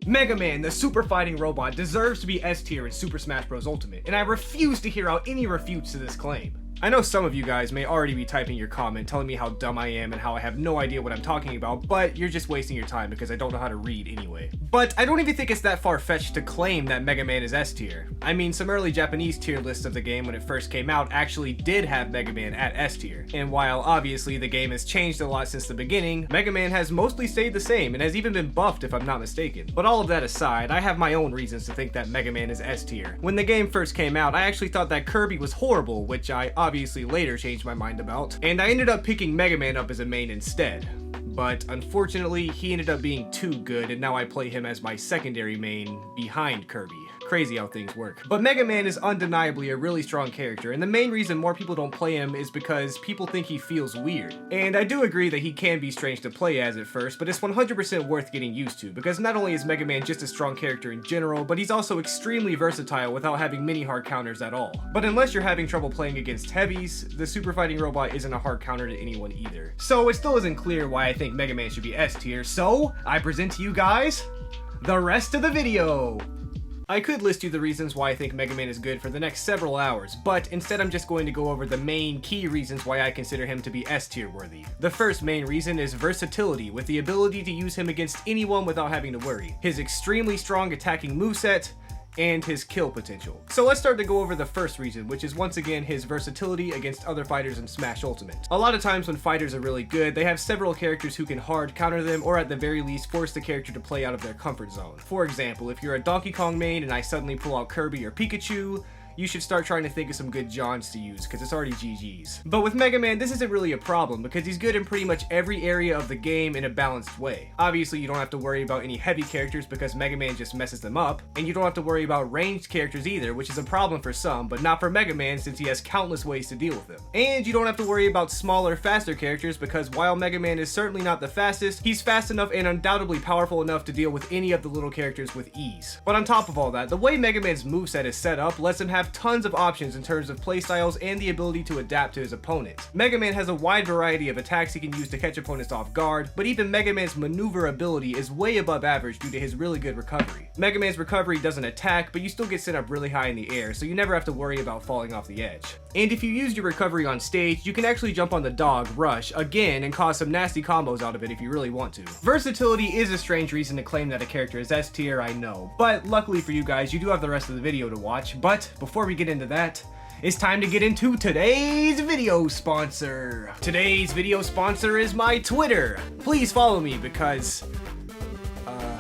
Mega Man, the super fighting robot, deserves to be S tier in Super Smash Bros. Ultimate, and I refuse to hear out any refutes to this claim. I know some of you guys may already be typing your comment telling me how dumb I am and how I have no idea what I'm talking about, but you're just wasting your time because I don't know how to read anyway. But I don't even think it's that far-fetched to claim that Mega Man is S tier. I mean, some early Japanese tier lists of the game when it first came out actually did have Mega Man at S tier. And while obviously the game has changed a lot since the beginning, Mega Man has mostly stayed the same and has even been buffed if I'm not mistaken. But all of that aside, I have my own reasons to think that Mega Man is S tier. When the game first came out, I actually thought that Kirby was horrible, which I obviously later changed my mind about, and I ended up picking Mega Man up as a main instead. But unfortunately, he ended up being too good, and now I play him as my secondary main behind Kirby. Crazy how things work. But Mega Man is undeniably a really strong character, and the main reason more people don't play him is because people think he feels weird. And I do agree that he can be strange to play as at first, but it's 100% worth getting used to, because not only is Mega Man just a strong character in general, but he's also extremely versatile without having many hard counters at all. But unless you're having trouble playing against heavies, the super fighting robot isn't a hard counter to anyone either. So it still isn't clear why I think Mega Man should be S tier, so I present to you guys the rest of the video. I could list you the reasons why I think Mega Man is good for the next several hours, but instead I'm just going to go over the main key reasons why I consider him to be S tier worthy. The first main reason is versatility, with the ability to use him against anyone without having to worry. His extremely strong attacking moveset, and his kill potential. So let's start to go over the first reason, which is once again his versatility against other fighters in Smash Ultimate. A lot of times when fighters are really good, they have several characters who can hard counter them, or at the very least force the character to play out of their comfort zone. For example, if you're a Donkey Kong main and I suddenly pull out Kirby or Pikachu, you should start trying to think of some good Johns to use, because it's already GG's. But with Mega Man, this isn't really a problem, because he's good in pretty much every area of the game in a balanced way. Obviously, you don't have to worry about any heavy characters because Mega Man just messes them up, and you don't have to worry about ranged characters either, which is a problem for some, but not for Mega Man since he has countless ways to deal with them. And you don't have to worry about smaller, faster characters because while Mega Man is certainly not the fastest, he's fast enough and undoubtedly powerful enough to deal with any of the little characters with ease. But on top of all that, the way Mega Man's moveset is set up lets him have tons of options in terms of playstyles and the ability to adapt to his opponent. Mega Man has a wide variety of attacks he can use to catch opponents off guard, but even Mega Man's maneuverability is way above average due to his really good recovery. Mega Man's recovery doesn't attack, but you still get sent up really high in the air, so you never have to worry about falling off the edge. And if you use your recovery on stage, you can actually jump on the dog, Rush, again, and cause some nasty combos out of it if you really want to. Versatility is a strange reason to claim that a character is S tier, I know, but luckily for you guys, you do have the rest of the video to watch. But before we get into that, it's time to get into today's video sponsor. Today's video sponsor is my Twitter. Please follow me because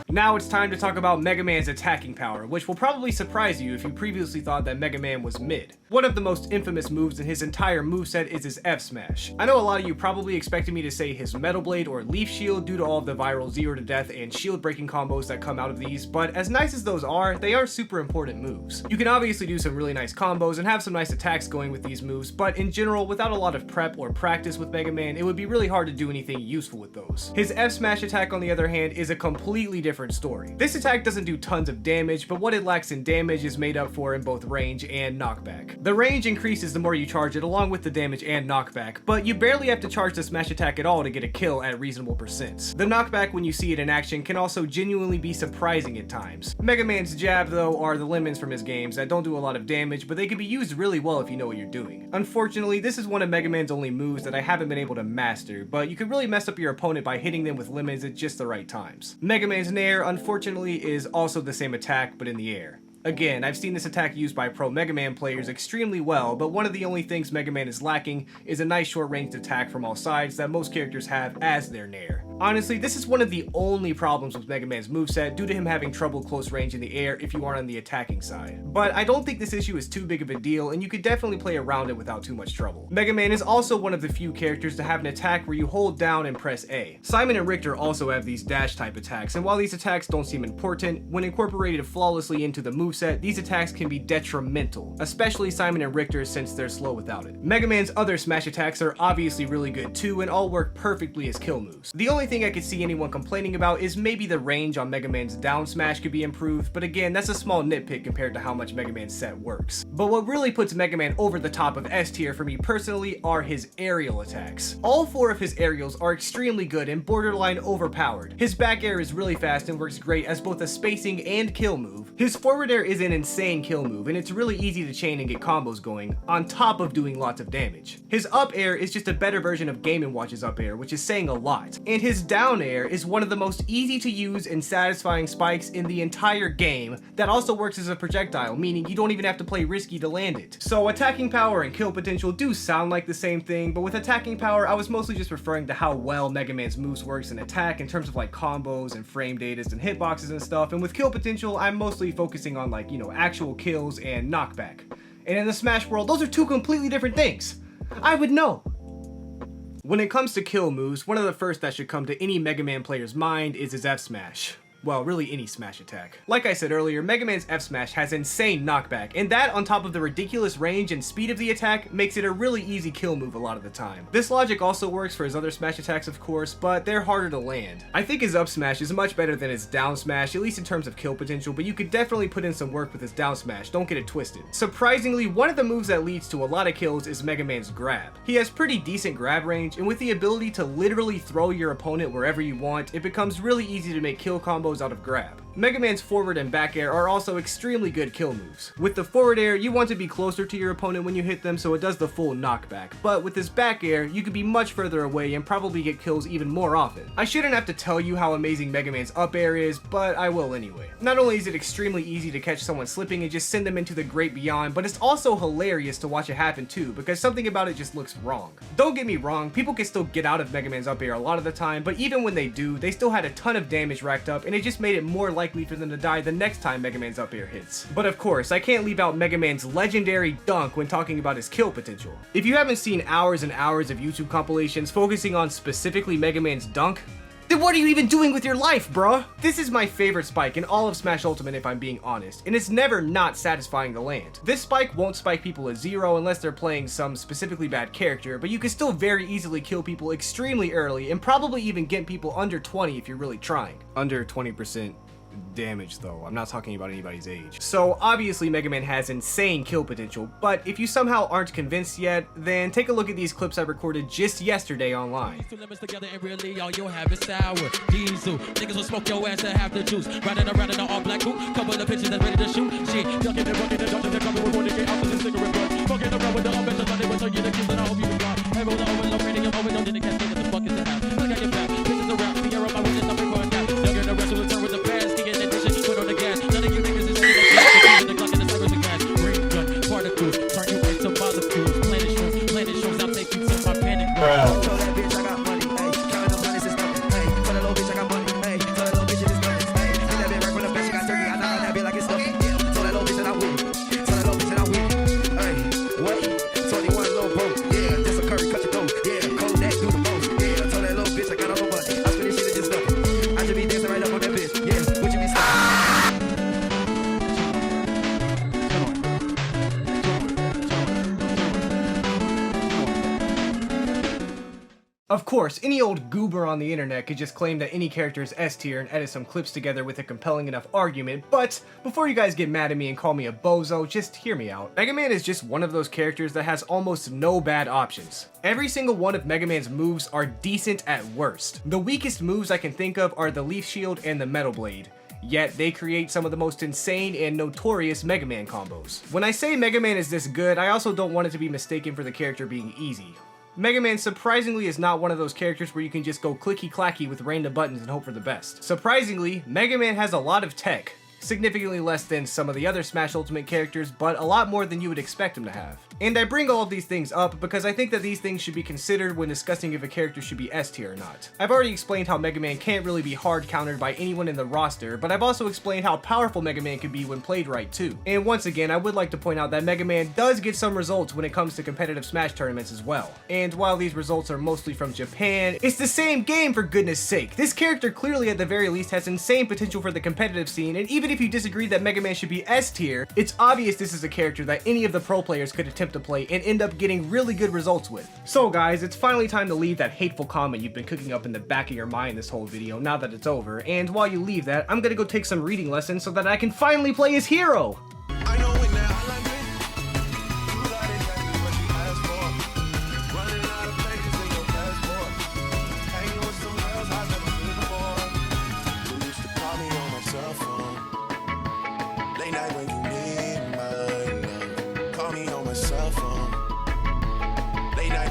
now it's time to talk about Mega Man's attacking power, which will probably surprise you if you previously thought that Mega Man was mid. One of the most infamous moves in his entire moveset is his F smash. I know a lot of you probably expected me to say his Metal Blade or Leaf Shield due to all of the viral 0 to death and shield breaking combos that come out of these, but as nice as those are, they are super important moves. You can obviously do some really nice combos and have some nice attacks going with these moves, but in general, without a lot of prep or practice with Mega Man, it would be really hard to do anything useful with those. His F smash attack, on the other hand, is a completely different story. This attack doesn't do tons of damage, but what it lacks in damage is made up for in both range and knockback. The range increases the more you charge it, along with the damage and knockback, but you barely have to charge the smash attack at all to get a kill at reasonable percents. The knockback, when you see it in action, can also genuinely be surprising at times. Mega Man's jab, though, are the lemons from his games that don't do a lot of damage, but they can be used really well if you know what you're doing. Unfortunately, this is one of Mega Man's only moves that I haven't been able to master, but you can really mess up your opponent by hitting them with lemons at just the right times. Mega Man's Nair, unfortunately, is also the same attack, but in the air. Again, I've seen this attack used by pro Mega Man players extremely well, but one of the only things Mega Man is lacking is a nice short-ranged attack from all sides that most characters have as their Nair. Honestly, this is one of the only problems with Mega Man's moveset due to him having trouble close range in the air if you are on the attacking side. But I don't think this issue is too big of a deal, and you could definitely play around it without too much trouble. Mega Man is also one of the few characters to have an attack where you hold down and press A. Simon and Richter also have these dash type attacks, and while these attacks don't seem important, when incorporated flawlessly into the moveset, these attacks can be detrimental, especially Simon and Richter since they're slow without it. Mega Man's other smash attacks are obviously really good too and all work perfectly as kill moves. The only only thing I could see anyone complaining about is maybe the range on Mega Man's down smash could be improved, but again, that's a small nitpick compared to how much Mega Man's set works. But what really puts Mega Man over the top of S tier for me personally are his aerial attacks. All 4 of his aerials are extremely good and borderline overpowered. His back air is really fast and works great as both a spacing and kill move. His forward air is an insane kill move, and it's really easy to chain and get combos going, on top of doing lots of damage. His up air is just a better version of Game & Watch's up air, which is saying a lot. And his down air is one of the most easy to use and satisfying spikes in the entire game that also works as a projectile, meaning you don't even have to play risky to land it. So attacking power and kill potential do sound like the same thing, but with attacking power, I was mostly just referring to how well Mega Man's moves works in attack in terms of like combos and frame datas and hitboxes and stuff, and with kill potential, I'm mostly focusing on like, actual kills and knockback. And in the Smash world, those are 2 completely different things. I would know. When it comes to kill moves, one of the first that should come to any Mega Man player's mind is his F smash. Well, really any smash attack. Like I said earlier, Mega Man's F smash has insane knockback, and that on top of the ridiculous range and speed of the attack makes it a really easy kill move a lot of the time. This logic also works for his other smash attacks of course, but they're harder to land. I think his up smash is much better than his down smash, at least in terms of kill potential, but you could definitely put in some work with his down smash, don't get it twisted. Surprisingly, one of the moves that leads to a lot of kills is Mega Man's grab. He has pretty decent grab range, and with the ability to literally throw your opponent wherever you want, it becomes really easy to make kill combos out of grab. Mega Man's forward and back air are also extremely good kill moves. With the forward air, you want to be closer to your opponent when you hit them so it does the full knockback, but with his back air, you can be much further away and probably get kills even more often. I shouldn't have to tell you how amazing Mega Man's up air is, but I will anyway. Not only is it extremely easy to catch someone slipping and just send them into the great beyond, but it's also hilarious to watch it happen too, because something about it just looks wrong. Don't get me wrong, people can still get out of Mega Man's up air a lot of the time, but even when they do, they still had a ton of damage racked up, and it just made it more likely for them to die the next time Mega Man's up air hits. But of course, I can't leave out Mega Man's legendary dunk when talking about his kill potential. If you haven't seen hours and hours of YouTube compilations focusing on specifically Mega Man's dunk, then what are you even doing with your life, bruh? This is my favorite spike in all of Smash Ultimate if I'm being honest, and it's never not satisfying to land. This spike won't spike people at 0 unless they're playing some specifically bad character, but you can still very easily kill people extremely early and probably even get people under 20 if you're really trying. Under 20% damage though, I'm not talking about anybody's age. So obviously Mega Man has insane kill potential, but if you somehow aren't convinced yet, then take a look at these clips I recorded just yesterday online. Together and really all you'll have is sour diesel. Niggas will smoke your ass and have the juice. Riding around in an all black coupe, couple of bitches that's ready to shoot. Shit, ducking and bucking and ducking and coming with one to get out of the cigarette butt. Fucking around with the up and the Sunday, but you the kids that I hope you got. Hey, roll the over, low rating, I'm over, don't get the what the fuck is that? Look at your back, bitches around, the air of my witness, I'm recording that. Ducking the rest of the turn with the fast, kicking that shit, put on the gas. None of you niggas is shit, the clock and the cyber the gas. Green gun, particles, turn you into molecules. Planet shows, I'll take you to my panic. Tell that bitch I got money, ayy. Counting them money is nothing, ayy. Tell that little bitch I got money, ayy. Tell that little bitch it is nothing, ayy. Get that bitch right from the bitch, she got turkey, I knock on that bitch like it's nothing. Tell that little bitch that I win. Tell that little bitch that I win. Ayy, what? 21 low broke, yeah. Just a curry, cut your throat, yeah. Cold that, do the most, yeah. Tell that little bitch I got all the money. I spend this shit, it's just nothing. I just be dancing right up on that bitch, yeah. What you be saying? Of course, any old goober on the internet could just claim that any character is S tier and edit some clips together with a compelling enough argument, but before you guys get mad at me and call me a bozo, just hear me out. Mega Man is just one of those characters that has almost no bad options. Every single one of Mega Man's moves are decent at worst. The weakest moves I can think of are the Leaf Shield and the Metal Blade. Yet they create some of the most insane and notorious Mega Man combos. When I say Mega Man is this good, I also don't want it to be mistaken for the character being easy. Mega Man surprisingly is not one of those characters where you can just go clicky-clacky with random buttons and hope for the best. Surprisingly, Mega Man has a lot of tech. Significantly less than some of the other Smash Ultimate characters, but a lot more than you would expect him to have. And I bring all of these things up because I think that these things should be considered when discussing if a character should be S tier or not. I've already explained how Mega Man can't really be hard countered by anyone in the roster, but I've also explained how powerful Mega Man can be when played right too. And once again, I would like to point out that Mega Man does get some results when it comes to competitive Smash tournaments as well. And while these results are mostly from Japan, it's the same game for goodness sake. This character clearly at the very least has insane potential for the competitive scene, and even if you disagree that Mega Man should be S tier, it's obvious this is a character that any of the pro players could attempt to play and end up getting really good results with. So guys, it's finally time to leave that hateful comment you've been cooking up in the back of your mind this whole video now that it's over, and while you leave that, I'm gonna go take some reading lessons so that I can finally play as Hero! I know when that hotline ring, you got exactly what you asked for. Running out of pages in your passport. Hanging with some girls I've never seen before. You used to call me on my cell phone. Late night when you need my love. Call me on my cell phone.